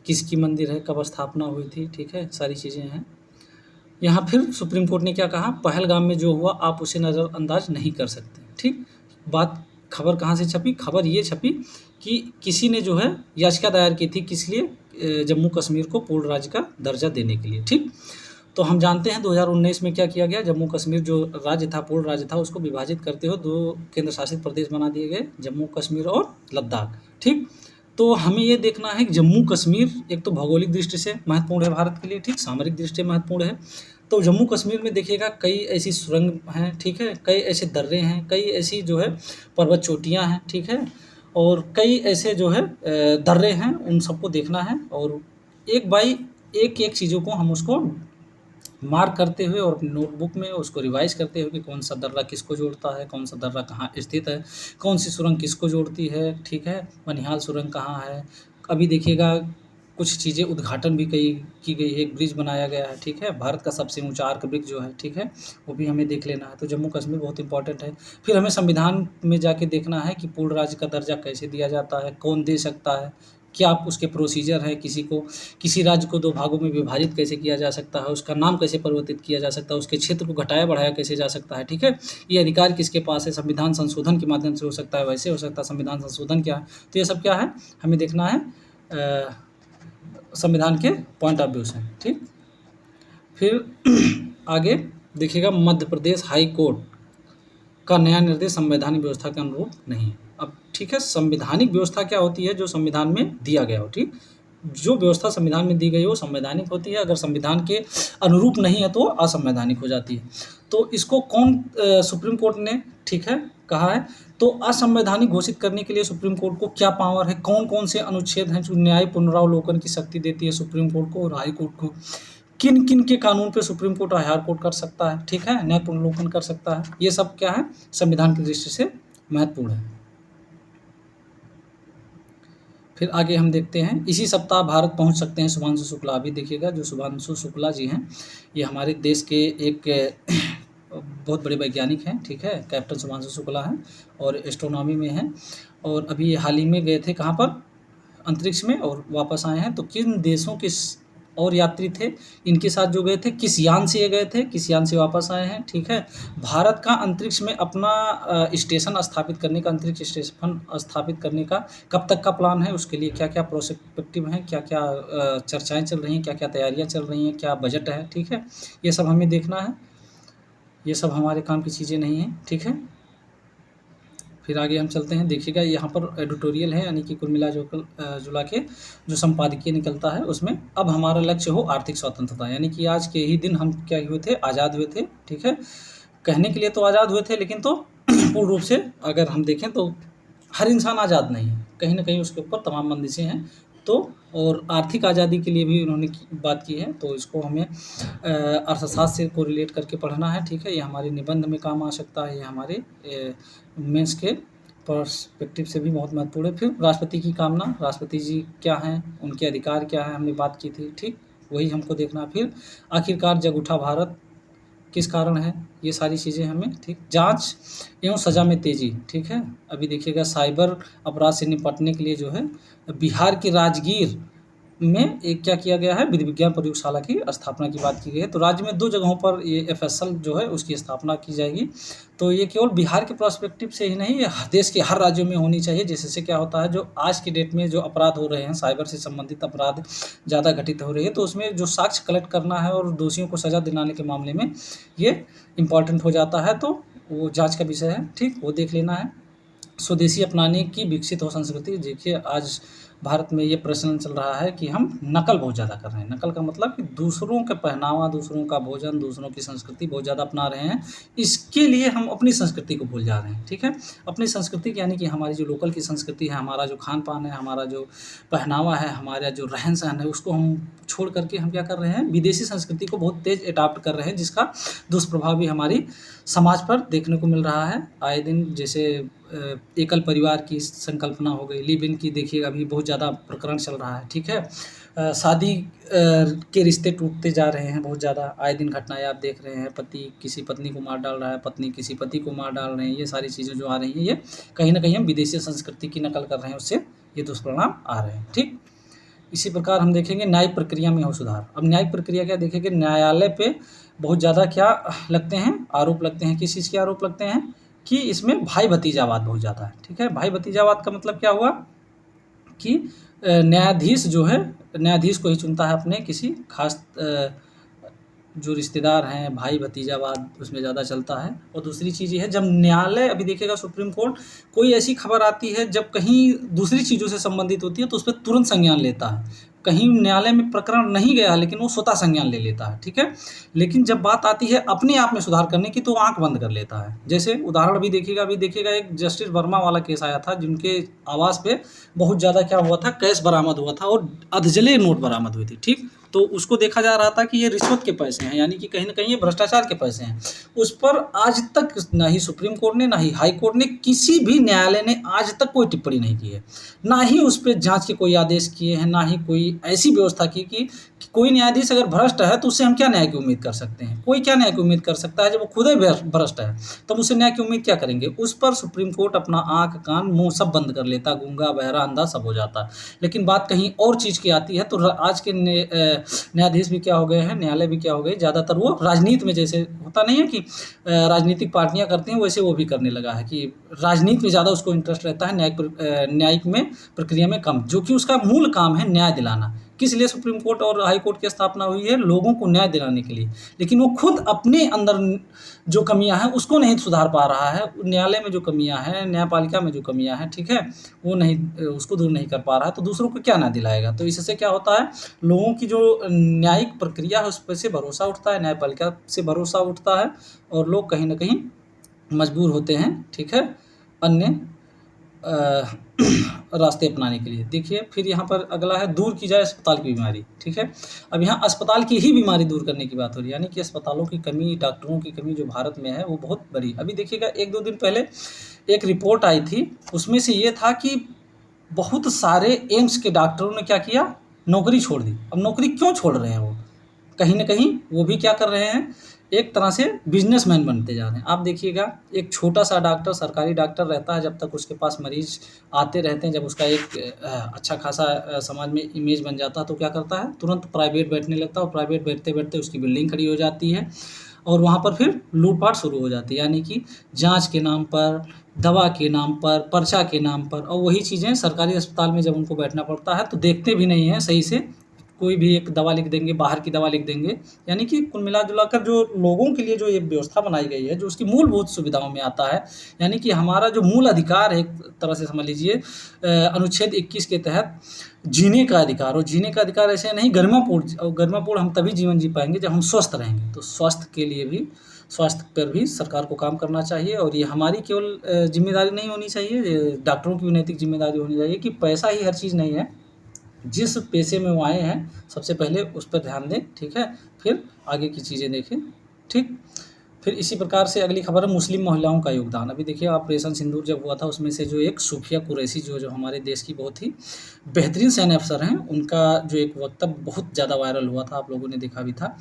किसकी मंदिर है, कब स्थापना हुई थी, ठीक है, सारी चीज़ें हैं। यहाँ फिर सुप्रीम कोर्ट ने क्या कहा, पहलगाम में जो हुआ आप उसे नज़रअंदाज नहीं कर सकते, ठीक। बात खबर कहाँ से छपी, खबर ये छपी कि किसी ने जो है याचिका दायर की थी, किस लिए, जम्मू कश्मीर को पूर्ण राज्य का दर्जा देने के लिए, ठीक। तो हम जानते हैं 2019 में क्या किया गया, जम्मू कश्मीर जो राज्य था, पूर्ण राज्य था, उसको विभाजित करते हुए 2 केंद्र शासित प्रदेश बना दिए गए, जम्मू कश्मीर और लद्दाख, ठीक। तो हमें ये देखना है कि जम्मू कश्मीर एक तो भौगोलिक दृष्टि से महत्वपूर्ण है भारत के लिए, ठीक, सामरिक दृष्टि से महत्वपूर्ण है। तो जम्मू कश्मीर में देखिएगा कई ऐसी सुरंग हैं, ठीक है, कई ऐसे दर्रे हैं, कई ऐसी जो है पर्वत चोटियाँ हैं, ठीक है, और कई ऐसे जो है दर्रे हैं, उन सबको देखना है और एक बाई एक चीज़ों को हम उसको मार्क करते हुए और अपनी नोटबुक में उसको रिवाइज़ करते हुए कि कौन सा दर्रा किसको जोड़ता है, कौन सा दर्रा कहाँ स्थित है, कौन सी सुरंग किसको जोड़ती है, ठीक है, बनिहाल सुरंग कहाँ है। अभी देखिएगा कुछ चीज़ें उद्घाटन भी की गई है, एक ब्रिज बनाया गया है, ठीक है, भारत का सबसे ऊँचा आर्क ब्रिज जो है, ठीक है, वो भी हमें देख लेना है। तो जम्मू कश्मीर बहुत इंपॉर्टेंट है। फिर हमें संविधान में जाके देखना है कि पूर्ण राज्य का दर्जा कैसे दिया जाता है, कौन दे सकता है, क्या उसके प्रोसीजर है, किसी राज्य को 2 भागों में विभाजित कैसे किया जा सकता है, उसका नाम कैसे परिवर्तित किया जा सकता है, उसके क्षेत्र को घटाया-बढ़ाया कैसे जा सकता है, ठीक है? ये अधिकार किसके पास है, संविधान संशोधन के माध्यम से हो सकता है, वैसे हो सकता है, संविधान संशोधन क्या है? तो ये सब क्या है, हमें देखना है संविधान के पॉइंट ऑफ व्यू से, ठीक? फिर आगे देखिएगा, मध्य प्रदेश हाई कोर्ट का नया निर्देश संवैधानिक व्यवस्था के अनुरूप नहीं है। अब ठीक है, संवैधानिक व्यवस्था क्या होती है, जो संविधान में दिया गया हो, ठीक। जो व्यवस्था संविधान में दी गई हो संवैधानिक होती है, अगर संविधान के अनुरूप नहीं है तो असंवैधानिक हो जाती है। तो इसको सुप्रीम कोर्ट ने, ठीक है, कहा है। तो असंवैधानिक घोषित करने के लिए सुप्रीम कोर्ट को क्या पावर है, कौन-कौन से अनुच्छेद हैं जो न्याय पुनरावलोकन की शक्ति देती है सुप्रीम कोर्ट को और हाई कोर्ट को, किन-किन के कानून पे सुप्रीम कोर्ट और हाई कोर्ट कर सकता है, ठीक है, न्याय पुनरावलोकन कर सकता है। ये सब क्या है, संविधान की दृष्टि से महत्वपूर्ण है। फिर आगे हम देखते हैं, इसी सप्ताह भारत पहुंच सकते हैं शुभांशु शुक्ला। अभी देखिएगा, जो शुभांशु शुक्ला जी हैं, ये हमारे देश के एक बहुत बड़े वैज्ञानिक हैं, ठीक है, कैप्टन शुभांशु शुक्ला हैं और एस्ट्रोनॉमी में हैं और अभी ये हाल ही में गए थे कहाँ पर, अंतरिक्ष में, और वापस आए हैं। तो किन देशों के और यात्री थे इनके साथ जो गए थे, किस यान से ये गए थे, किस यान से वापस आए हैं, ठीक है। भारत का अंतरिक्ष में अपना स्टेशन स्थापित करने का, अंतरिक्ष स्टेशन स्थापित करने का कब तक का प्लान है, उसके लिए क्या-क्या प्रोस्पेक्टिव हैं, क्या-क्या चर्चाएँ चल रही हैं, क्या-क्या तैयारियाँ चल रही हैं, क्या बजट है, ठीक है। ये सब हमें देखना है, ये सब हमारे काम की चीज़ें नहीं हैं, ठीक है। फिर आगे हम चलते हैं, देखिएगा यहाँ पर एडिटोरियल है, यानी कि कुल मिला जुला के जो संपादकीय निकलता है उसमें, अब हमारा लक्ष्य हो आर्थिक स्वतंत्रता, यानी कि आज के ही दिन हम क्या हुए थे, आज़ाद हुए थे, ठीक है। कहने के लिए तो आज़ाद हुए थे, लेकिन तो पूर्ण रूप से अगर हम देखें तो हर इंसान आज़ाद नहीं है, कहीं न कहीं उसके ऊपर तमाम बंदिशें हैं। तो और आर्थिक आज़ादी के लिए भी उन्होंने बात की है, तो इसको हमें अर्थशास्त्र से कोरिलेट करके पढ़ना है, ठीक है। ये हमारे निबंध में काम आ सकता है, ये हमारे मेंस के पर्सपेक्टिव से भी बहुत महत्वपूर्ण है। फिर राष्ट्रपति की कामना, राष्ट्रपति जी क्या हैं, उनके अधिकार क्या हैं, हमने बात की थी, ठीक, वही हमको देखना है। फिर आखिरकार जग उठा भारत किस कारण है, ये सारी चीज़ें हमें, ठीक। जांच एवं सज़ा में तेज़ी, ठीक है। अभी देखिएगा, साइबर अपराध से निपटने के लिए जो है बिहार के राजगीर में एक क्या किया गया है, विधि विज्ञान प्रयोगशाला की स्थापना की बात की गई है। तो राज्य में 2 जगहों पर ये एफएसएल जो है उसकी स्थापना की जाएगी। तो ये केवल बिहार के पर्सपेक्टिव से ही नहीं, ये देश के हर राज्यों में होनी चाहिए, जिससे क्या होता है, जो आज की डेट में जो अपराध हो रहे हैं, साइबर से संबंधित अपराध ज़्यादा घटित हो रही है, तो उसमें जो साक्ष्य कलेक्ट करना है और दोषियों को सज़ा दिलाने के मामले में ये इम्पॉर्टेंट हो जाता है। तो वो जाँच का विषय है, ठीक, वो देख लेना है। स्वदेशी अपनाने की विकसित हो संस्कृति। देखिए, आज भारत में ये प्रचलन चल रहा है कि हम नकल बहुत ज़्यादा कर रहे हैं। नकल का मतलब कि दूसरों का पहनावा, दूसरों का भोजन, दूसरों की संस्कृति बहुत ज़्यादा अपना रहे हैं। इसके लिए हम अपनी संस्कृति को भूल जा रहे हैं, ठीक है? अपनी संस्कृति यानी कि हमारी जो लोकल की संस्कृति है, हमारा जो खान-पान है, हमारा जो पहनावा है, हमारा जो रहन-सहन है, उसको हम छोड़ कर के हम क्या कर रहे हैं, विदेशी संस्कृति को बहुत तेज़ एडॉप्ट कर रहे हैं, जिसका दुष्प्रभाव भी हमारी समाज पर देखने को मिल रहा है। आए दिन जैसे एकल परिवार की संकल्पना हो गई, लिव इन की देखिए अभी बहुत ज़्यादा प्रकरण चल रहा है, ठीक है? शादी के रिश्ते टूटते जा रहे हैं बहुत ज़्यादा, आए दिन घटनाएँ आप देख रहे हैं, पति किसी पत्नी को मार डाल रहा है, पत्नी किसी पति को मार डाल रहे हैं, ये सारी चीज़ें जो आ रही हैं, ये कहीं न कहीं हम विदेशी संस्कृति की नकल कर रहे हैं, उससे ये दुष्परिणाम आ रहे हैं, ठीक? इसी प्रकार हम देखेंगे न्यायिक प्रक्रिया में हो सुधार। अब न्यायिक प्रक्रिया क्या देखेंगे, न्यायालय पे बहुत ज़्यादा क्या लगते हैं, आरोप लगते हैं, किस चीज़ के आरोप लगते हैं कि इसमें भाई-भतीजावाद बहुत ज़्यादा है, ठीक है? भाई-भतीजावाद का मतलब क्या हुआ कि न्यायाधीश जो है, न्यायाधीश को ही चुनता है अपने किसी खास जो रिश्तेदार हैं, भाई-भतीजावाद उसमें ज़्यादा चलता है। और दूसरी चीज़ ये है, जब न्यायालय अभी देखिएगा सुप्रीम कोर्ट कोई ऐसी खबर आती है जब कहीं दूसरी चीज़ों से संबंधित होती है तो उस पे तुरंत संज्ञान लेता है। कहीं न्यायालय में प्रकरण नहीं गया लेकिन वो स्वतः संज्ञान ले लेता है, ठीक है? लेकिन जब बात आती है अपने आप में सुधार करने की तो वो आँख बंद कर लेता है। जैसे उदाहरण अभी देखिएगा एक जस्टिस वर्मा वाला केस आया था जिनके आवास पे बहुत ज़्यादा क्या हुआ था, कैश बरामद हुआ था और अधजले नोट बरामद हुए थे, ठीक? तो उसको देखा जा रहा था कि ये रिश्वत के पैसे हैं, यानी कि कहीं न कहीं ये भ्रष्टाचार के पैसे हैं। उस पर आज तक ना ही सुप्रीम कोर्ट ने, ना ही हाई कोर्ट ने, किसी भी न्यायालय ने आज तक कोई टिप्पणी नहीं की है। ना ही उस पे जाँच के कोई आदेश किए हैं, ना ही कोई ऐसी व्यवस्था की कि कोई न्यायाधीश अगर भ्रष्ट है तो उससे हम क्या न्याय की उम्मीद कर सकते हैं? कोई क्या न्याय की उम्मीद कर सकता है जब वो खुद ही भ्रष्ट है, तब उससे न्याय की उम्मीद क्या करेंगे? उस पर सुप्रीम कोर्ट अपना आँख, कान, मुँह सब बंद कर लेता, गूंगा, बहरा, अंधा सब हो जाता। लेकिन बात कहीं और चीज़ की आती है तो आज के न्यायाधीश भी क्या हो गए हैं, न्यायालय भी क्या हो गए, ज़्यादातर वो राजनीति में, जैसे होता नहीं है कि राजनीतिक पार्टियाँ करती हैं, वैसे वो भी करने लगा है कि राजनीति में ज़्यादा उसको इंटरेस्ट रहता है, न्यायिक में प्रक्रिया में कम, जो कि उसका मूल काम है न्याय दिलाना। किस लिए सुप्रीम कोर्ट और हाई कोर्ट की स्थापना हुई है? लोगों को न्याय दिलाने के लिए। लेकिन वो खुद अपने अंदर जो कमियाँ हैं उसको नहीं सुधार पा रहा है। न्यायालय में जो कमियाँ हैं, न्यायपालिका में जो कमियाँ हैं, ठीक है? वो नहीं, उसको दूर नहीं कर पा रहा है, तो दूसरों को क्या न्याय दिलाएगा? तो इससे क्या होता है, लोगों की जो न्यायिक प्रक्रिया है उस पे से भरोसा उठता है, न्यायपालिका से भरोसा उठता है और लोग कहीं न कहीं मजबूर होते हैं, ठीक है? अन्य रास्ते अपनाने के लिए। देखिए फिर यहाँ पर अगला है, दूर की जाए अस्पताल की बीमारी, ठीक है? अब यहाँ अस्पताल की ही बीमारी दूर करने की बात हो रही है, यानी कि अस्पतालों की कमी, डॉक्टरों की कमी जो भारत में है वो बहुत बड़ी। अभी देखिएगा 1-2 दिन पहले एक रिपोर्ट आई थी, उसमें से ये था कि बहुत सारे एम्स के डॉक्टरों ने क्या किया, नौकरी छोड़ दी। अब नौकरी क्यों छोड़ रहे हैं वो? कहीं न कहीं वो भी क्या कर रहे हैं, एक तरह से बिज़नेसमैन बनते जा रहे हैं। आप देखिएगा एक छोटा-सा डॉक्टर, सरकारी डॉक्टर रहता है, जब तक उसके पास मरीज़ आते रहते हैं, जब उसका एक अच्छा खासा समाज में इमेज बन जाता है तो क्या करता है, तुरंत प्राइवेट बैठने लगता है और प्राइवेट बैठते-बैठते उसकी बिल्डिंग खड़ी हो जाती है और वहाँ पर फिर लूट-पाट शुरू हो जाती है। यानी कि जाँच के नाम पर, दवा के नाम पर, पर्चा के नाम पर, और वही चीज़ें सरकारी अस्पताल में जब उनको बैठना पड़ता है तो देखते भी नहीं हैं सही से, कोई भी एक दवा लिख देंगे, बाहर की दवा लिख देंगे। यानी कि कुल मिला-जुला कर जो लोगों के लिए जो ये व्यवस्था बनाई गई है, जो उसकी मूलभूत सुविधाओं में आता है, यानी कि हमारा जो मूल अधिकार है, एक तरह से समझ लीजिए अनुच्छेद 21 के तहत जीने का अधिकार, और जीने का अधिकार ऐसे नहीं, गरिमापूर्ण हम तभी जीवन जी पाएँगे जब हम स्वस्थ रहेंगे। तो स्वास्थ्य के लिए भी, स्वास्थ्य पर भी सरकार को काम करना चाहिए और ये हमारी केवल ज़िम्मेदारी नहीं होनी चाहिए, डॉक्टरों की भी नैतिक ज़िम्मेदारी होनी चाहिए कि पैसा ही हर चीज़ नहीं है। जिस पेशे में वो आए हैं, सबसे पहले उस पर ध्यान दें, ठीक है? फिर आगे की चीज़ें देखें, ठीक? फिर इसी प्रकार से अगली खबर है, मुस्लिम महिलाओं का योगदान। अभी देखिए ऑपरेशन सिंदूर जब हुआ था उसमें से जो एक सूफिया कुरैशी जो हमारे देश की बहुत ही बेहतरीन सैन्य अफ़सर हैं, उनका जो एक वक्तव्य बहुत ज़्यादा वायरल हुआ था, आप लोगों ने देखा भी था।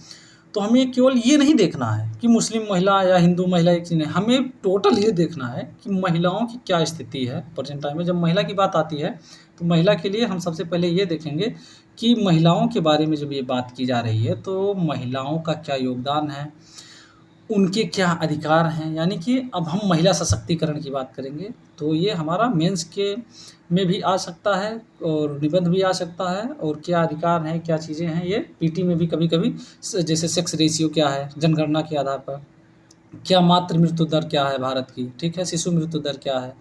तो हमें केवल ये नहीं देखना है कि मुस्लिम महिला या हिंदू महिला एक चीज़ नहीं, हमें टोटल ये देखना है कि महिलाओं की क्या स्थिति है प्रेजेंट टाइम में। जब महिला की बात आती है तो महिला के लिए हम सबसे पहले ये देखेंगे कि महिलाओं के बारे में जब ये बात की जा रही है तो महिलाओं का क्या योगदान है, उनके क्या अधिकार हैं, यानी कि अब हम महिला सशक्तिकरण की बात करेंगे तो ये हमारा मेंस के में भी आ सकता है और निबंध भी आ सकता है, और क्या अधिकार हैं, क्या चीज़ें हैं, ये पीटी में भी कभी-कभी जैसे सेक्स रेशियो क्या है जनगणना के आधार पर, क्या मातृ मृत्यु दर क्या है भारत की, ठीक है, शिशु मृत्यु दर क्या है,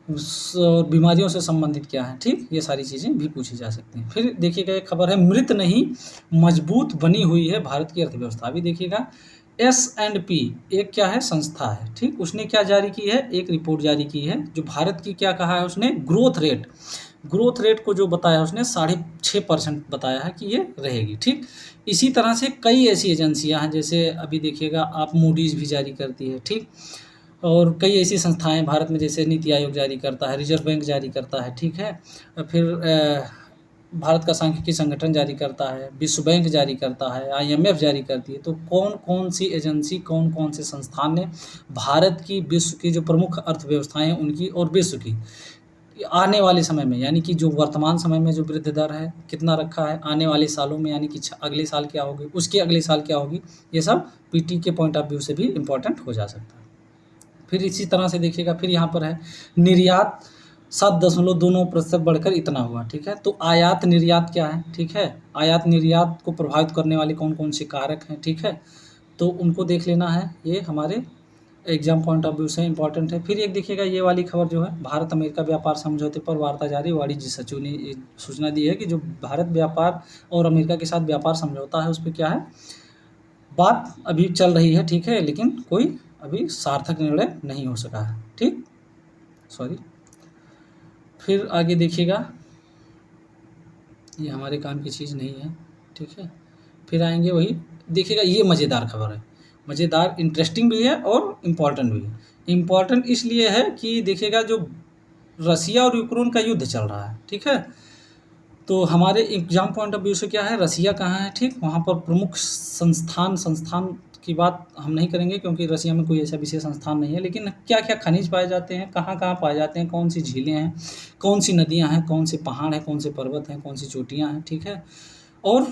और बीमारियों से संबंधित क्या है, ठीक, ये सारी चीज़ें भी पूछी जा सकती हैं। फिर देखिएगा एक खबर है, मृत नहीं मजबूत बनी हुई है भारत की अर्थव्यवस्था। अभी देखिएगा S&P एक क्या है, संस्था है, ठीक, उसने क्या जारी की है, एक रिपोर्ट जारी की है जो भारत की क्या कहा है उसने, ग्रोथ रेट को जो बताया उसने 6.5% बताया है कि ये रहेगी, ठीक। इसी तरह से कई ऐसी एजेंसियां हैं, जैसे अभी देखिएगा आप मूडीज़ भी जारी करती है, ठीक, और कई ऐसी संस्थाएं भारत में जैसे नीति आयोग जारी करता है, रिजर्व बैंक जारी करता है, ठीक है, फिर भारत का सांख्यिकी संगठन जारी करता है, विश्व बैंक जारी करता है, IMF जारी करती है। तो कौन-कौन सी एजेंसी, कौन-कौन से संस्थान ने भारत की, विश्व की जो प्रमुख अर्थव्यवस्थाएँ हैं उनकी और विश्व की आने वाले समय में, यानी कि जो वर्तमान समय में जो वृद्धि दर है कितना रखा है, आने वाले सालों में यानी कि अगले साल क्या होगी, उसके अगले साल क्या होगी, ये सब पीटी के पॉइंट ऑफ व्यू से भी इम्पोर्टेंट हो जा सकता है। फिर इसी तरह से देखिएगा, फिर यहाँ पर है निर्यात 7.29% बढ़कर इतना हुआ, ठीक है। तो आयात निर्यात क्या है, ठीक है, आयात निर्यात को प्रभावित करने वाले कौन-कौन से कारक हैं, ठीक है, तो उनको देख लेना है, ये हमारे एग्जाम पॉइंट ऑफ व्यू से इम्पोर्टेंट है। फिर एक देखिएगा ये वाली खबर जो है, भारत अमेरिका व्यापार समझौते पर वार्ता जारी, वाणिज्य सचिव ने ये सूचना दी है कि जो भारत व्यापार और अमेरिका के साथ व्यापार समझौता है उस पर क्या है, बात अभी चल रही है, ठीक है, लेकिन कोई अभी सार्थक निर्णय नहीं हो सका है, ठीक, सॉरी। फिर आगे देखिएगा, ये हमारे काम की चीज़ नहीं है, ठीक है। फिर आएंगे वही देखिएगा, ये मज़ेदार खबर है, मज़ेदार, इंटरेस्टिंग भी है और इम्पॉर्टेंट भी है। इम्पॉर्टेंट इसलिए है कि देखिएगा जो रसिया और यूक्रेन का युद्ध चल रहा है, ठीक है, तो हमारे एग्जाम पॉइंट ऑफ व्यू से क्या है, रसिया कहाँ है, ठीक, वहाँ पर प्रमुख संस्थान की बात हम नहीं करेंगे क्योंकि रसिया में कोई ऐसा विशेष संस्थान नहीं है, लेकिन क्या-क्या खनिज पाए जाते हैं, कहाँ-कहाँ पाए जाते हैं, कौन सी झीलें हैं, कौन सी नदियाँ हैं, कौन से पहाड़ हैं, कौन से पर्वत हैं, कौन सी चोटियाँ हैं, ठीक है, और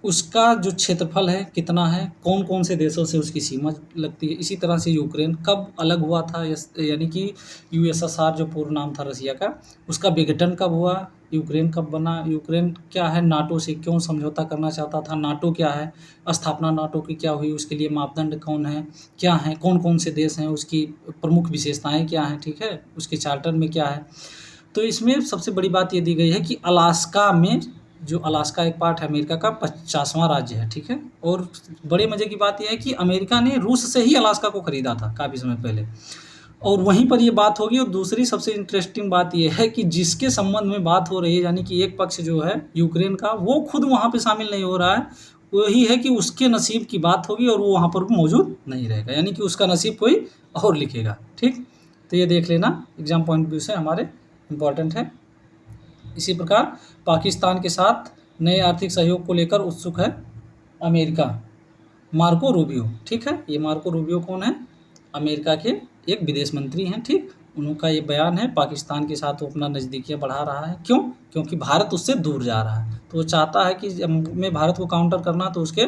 उसका जो क्षेत्रफल है कितना है, कौन-कौन से देशों से उसकी सीमा लगती है। इसी तरह से यूक्रेन कब अलग हुआ था, यानी कि USSR जो पूर्व नाम था रसिया का, उसका विघटन कब हुआ, यूक्रेन कब बना, यूक्रेन क्या है, नाटो से क्यों समझौता करना चाहता था, नाटो क्या है, स्थापना नाटो की क्या हुई, उसके लिए मापदंड कौन है, क्या हैं, कौन-कौन से देश हैं, उसकी प्रमुख विशेषताएँ क्या हैं, ठीक है, उसके चार्टर में क्या है। तो इसमें सबसे बड़ी बात ये दी गई है कि अलास्का में, जो अलास्का एक पार्ट है अमेरिका का, 50वां राज्य है, ठीक है, और बड़े मज़े की बात ये है कि अमेरिका ने रूस से ही अलास्का को खरीदा था काफ़ी समय पहले, और वहीं पर ये बात होगी। और दूसरी सबसे इंटरेस्टिंग बात ये है कि जिसके संबंध में बात हो रही है, यानी कि एक पक्ष जो है यूक्रेन का, वो खुद वहाँ पे शामिल नहीं हो रहा है, वही है कि उसके नसीब की बात होगी और वो वहाँ पर मौजूद नहीं रहेगा, यानी कि उसका नसीब कोई और लिखेगा, ठीक। तो ये देख लेना, एग्जाम पॉइंट ऑफ व्यू से हमारे इम्पॉर्टेंट है। इसी प्रकार पाकिस्तान के साथ नए आर्थिक सहयोग को लेकर उत्सुक है अमेरिका, मार्को रूबियो, ठीक है, ये मार्को रूबियो कौन है, अमेरिका के एक विदेश मंत्री हैं, ठीक, उनका ये बयान है, पाकिस्तान के साथ वो अपना नज़दीकियाँ बढ़ा रहा है, क्यों, क्योंकि भारत उससे दूर जा रहा है, तो वो चाहता है कि जब में भारत को काउंटर करना तो उसके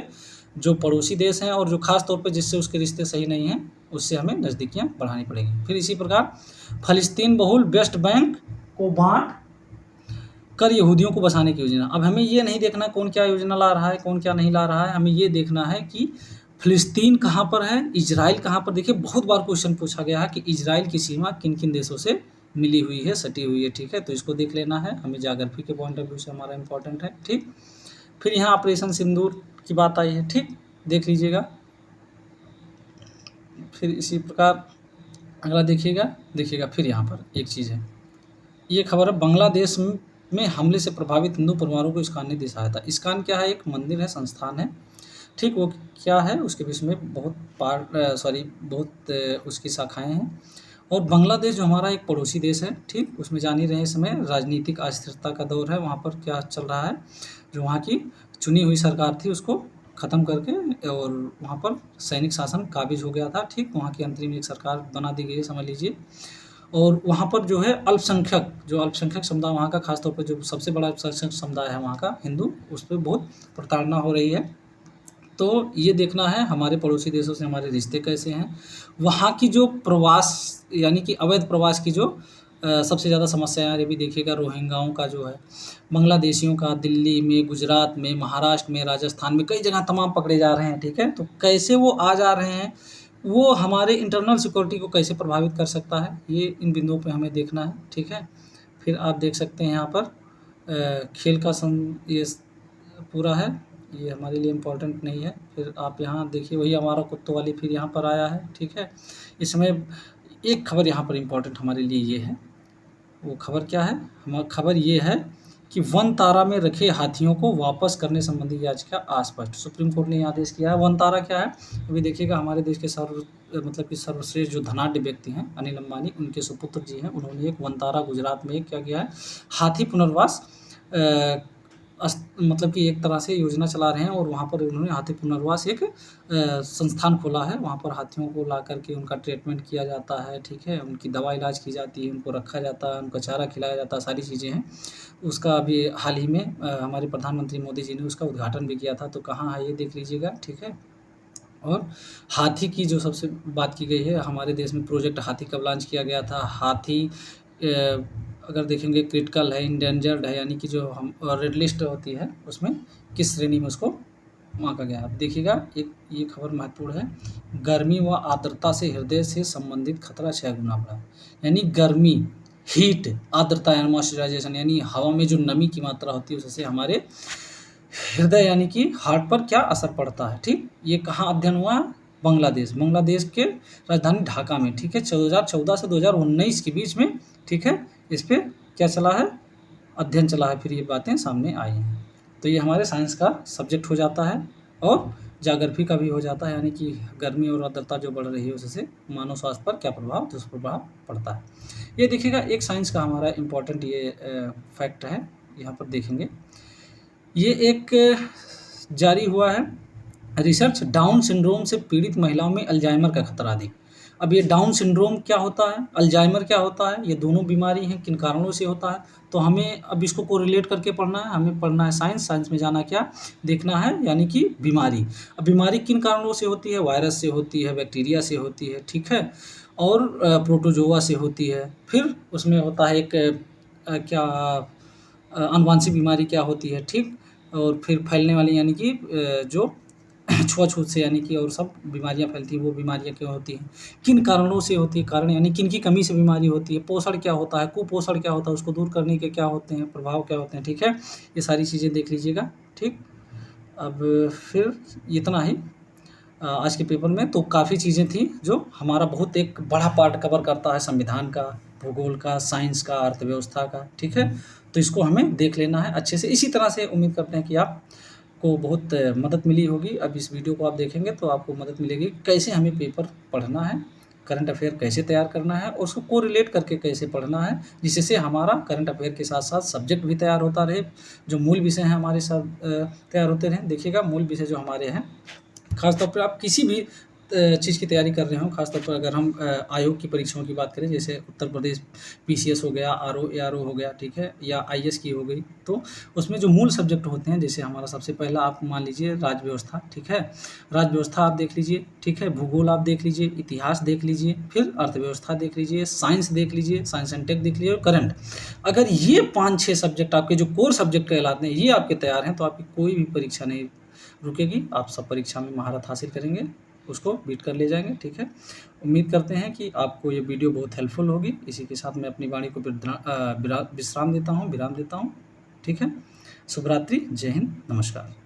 जो पड़ोसी देश हैं और जो खास तौर पे जिससे उसके रिश्ते सही नहीं हैं उससे हमें नज़दीकियाँ बढ़ानी पड़ेंगी। फिर इसी प्रकार फ़लस्तीन बहुल वेस्ट बैंक को बाँट कर यहूदियों को बसाने की योजना। अब हमें ये नहीं देखना कौन क्या योजना ला रहा है, कौन क्या नहीं ला रहा है, हमें ये देखना है कि फ़िलिस्तीन कहाँ पर है, इज़राइल कहाँ पर। देखिए बहुत बार क्वेश्चन पूछा गया है कि इज़राइल की सीमा किन-किन देशों से मिली हुई है, सटी हुई है, ठीक है, तो इसको देख लेना है, हमें ज्योग्राफी के पॉइंट ऑफ व्यू से हमारा इम्पोर्टेंट है, ठीक। फिर यहाँ ऑपरेशन सिंदूर की बात आई है, ठीक, देख लीजिएगा। फिर इसी प्रकार अगला देखिएगा फिर यहाँ पर एक चीज़ है, ये खबर है, बांग्लादेश में हमले से प्रभावित हिंदू परिवारों को इस्कॉन ने दी सहायता। इस्कॉन क्या है, एक मंदिर है, संस्थान है, ठीक, वो क्या है उसके विषय में बहुत उसकी शाखाएं हैं। और बांग्लादेश जो हमारा एक पड़ोसी देश है, ठीक, उसमें जान ही रहे इस समय राजनीतिक अस्थिरता का दौर है, वहाँ पर क्या चल रहा है, जो वहाँ की चुनी हुई सरकार थी उसको ख़त्म करके और वहाँ पर सैनिक शासन काबिज़ हो गया था, ठीक। वहाँ की अंतरिम एक सरकार बना दी गई है, समझ लीजिए। और वहाँ पर जो है अल्पसंख्यक समुदाय वहाँ का, ख़ास तौर पे जो सबसे बड़ा अल्पसंख्यक समुदाय है वहाँ का हिंदू, उस पे बहुत प्रताड़ना हो रही है। तो ये देखना है हमारे पड़ोसी देशों से हमारे रिश्ते कैसे हैं। वहाँ की जो प्रवास यानी कि अवैध प्रवास की जो सबसे ज़्यादा समस्या है, ये भी देखिएगा रोहिंग्याओं का जो है, बांग्लादेशियों का दिल्ली में, गुजरात में, महाराष्ट्र में, राजस्थान में कई जगह तमाम पकड़े जा रहे हैं, ठीक है। तो कैसे वो आ जा रहे हैं, वो हमारे इंटरनल सिक्योरिटी को कैसे प्रभावित कर सकता है, ये इन बिंदुओं पे हमें देखना है, ठीक है। फिर आप देख सकते हैं यहाँ पर खेल का ये पूरा है, ये हमारे लिए इम्पोर्टेंट नहीं है। फिर आप यहाँ देखिए वही हमारा कुत्तों वाली फिर यहाँ पर आया है, ठीक है। इसमें एक खबर यहाँ पर इम्पोर्टेंट हमारे लिए ये है, वो खबर क्या है, खबर ये है कि वनतारा में रखे हाथियों को वापस करने संबंधी याचिका अस्पष्ट। सुप्रीम कोर्ट ने आदेश किया है। वनतारा क्या है, अभी देखिएगा हमारे देश के सर्वश्रेष्ठ जो धनाढ्य व्यक्ति हैं अनिल अंबानी, उनके सुपुत्र जी हैं, उन्होंने एक वनतारा गुजरात में एक क्या किया है, हाथी पुनर्वास मतलब कि एक तरह से योजना चला रहे हैं और वहाँ पर उन्होंने हाथी पुनर्वास एक संस्थान खोला है। वहाँ पर हाथियों को ला करके उनका ट्रीटमेंट किया जाता है, ठीक है, उनकी दवा इलाज की जाती है, उनको रखा जाता है, उनका चारा खिलाया जाता है, सारी चीज़ें हैं। उसका अभी हाल ही में हमारे प्रधानमंत्री मोदी जी ने उसका उद्घाटन भी किया था, तो कहाँ है ये देख लीजिएगा, ठीक है। और हाथी की जो सबसे बात की गई है, हमारे देश में प्रोजेक्ट हाथी कब लॉन्च किया गया था। हाथी अगर देखेंगे क्रिटिकल है, इंडेंजर्ड है, यानी कि जो हम रेड लिस्ट होती है उसमें किस श्रेणी में उसको आंका गया है। अब देखिएगा एक ये खबर महत्वपूर्ण है, गर्मी व आर्द्रता से हृदय से संबंधित खतरा 6 गुना बढ़ा। यानी गर्मी, हीट, आर्द्रता यानी मॉइस्चराइजेशन, यानी हवा में जो नमी की मात्रा होती है उससे हमारे हृदय यानी कि हार्ट पर क्या असर पड़ता है, ठीक। ये कहाँ अध्ययन हुआ, बांग्लादेश के राजधानी ढाका में, ठीक है। 2014 से 2019 के बीच में, ठीक है, इस पे क्या चला है, अध्ययन चला है, फिर ये बातें सामने आई हैं। तो ये हमारे साइंस का सब्जेक्ट हो जाता है और ज्योग्राफी का भी हो जाता है, यानी कि गर्मी और आर्द्रता जो बढ़ रही है उससे मानव स्वास्थ्य पर क्या प्रभाव, दुष्प्रभाव पड़ता है। ये देखिएगा एक साइंस का हमारा इम्पोर्टेंट ये फैक्ट है, यहाँ पर देखेंगे। ये एक जारी हुआ है रिसर्च, डाउन सिंड्रोम से पीड़ित महिलाओं में अल्जाइमर का खतरा अधिक। अब ये डाउन सिंड्रोम क्या होता है, अल्जाइमर क्या होता है, ये दोनों बीमारी हैं, किन कारणों से होता है, तो हमें अब इसको कोरिलेट करके पढ़ना है। हमें पढ़ना है साइंस में जाना क्या देखना है, यानी कि बीमारी। अब बीमारी किन कारणों से होती है, वायरस से होती है, बैक्टीरिया से होती है, ठीक है, और प्रोटोजोआ से होती है। फिर उसमें होता है एक क्या आनुवांशिक बीमारी क्या होती है, ठीक, और फिर फैलने वाली यानी कि जो छुआछूत से यानी कि और सब बीमारियां फैलती हैं, वो बीमारियां क्यों होती हैं, किन कारणों से होती है, कारण यानी किन की कमी से बीमारी होती है, पोषण क्या होता है, कुपोषण क्या होता है, उसको दूर करने के क्या होते हैं, प्रभाव क्या होते हैं, ठीक है। ये सारी चीज़ें देख लीजिएगा, ठीक। अब फिर इतना ही आज के पेपर में, तो काफ़ी चीज़ें थी जो हमारा बहुत एक बड़ा पार्ट कवर करता है, संविधान का, भूगोल का, साइंस का, अर्थव्यवस्था का, ठीक है। तो इसको हमें देख लेना है अच्छे से। इसी तरह से उम्मीद करते हैं कि आपको बहुत मदद मिली होगी। अब इस वीडियो को आप देखेंगे तो आपको मदद मिलेगी कैसे हमें पेपर पढ़ना है, करंट अफेयर कैसे तैयार करना है और उसको कोरिलेट करके कैसे पढ़ना है, जिससे हमारा करंट अफेयर के साथ साथ सब्जेक्ट भी तैयार होता रहे, जो मूल विषय हैं हमारे साथ तैयार होते रहें। देखिएगा मूल विषय जो हमारे हैं, खासतौर पर आप किसी भी चीज़ की तैयारी कर रहे हो, खासतौर पर अगर हम आयोग की परीक्षाओं की बात करें, जैसे उत्तर प्रदेश पीसीएस हो गया, आरओ एआरओ हो गया, ठीक है, या आईएएस की हो गई, तो उसमें जो मूल सब्जेक्ट होते हैं, जैसे हमारा सबसे पहला आप मान लीजिए राज्य व्यवस्था, ठीक है, राज्य व्यवस्था आप देख लीजिए, ठीक है, भूगोल आप देख लीजिए, इतिहास देख लीजिए, फिर अर्थव्यवस्था देख लीजिए, साइंस देख लीजिए, साइंस एंड टेक देख लीजिए और करंट। अगर ये 5-6 सब्जेक्ट आपके जो कोर सब्जेक्ट कहलाते हैं, ये आपके तैयार हैं, तो आपकी कोई भी परीक्षा नहीं रुकेगी, आप सब परीक्षा में महारत हासिल करेंगे, उसको बीट कर ले जाएंगे, ठीक है। उम्मीद करते हैं कि आपको ये वीडियो बहुत हेल्पफुल होगी। इसी के साथ मैं अपनी वाणी को विराम देता हूँ, ठीक है। शुभ रात्रि, जय हिंद, नमस्कार।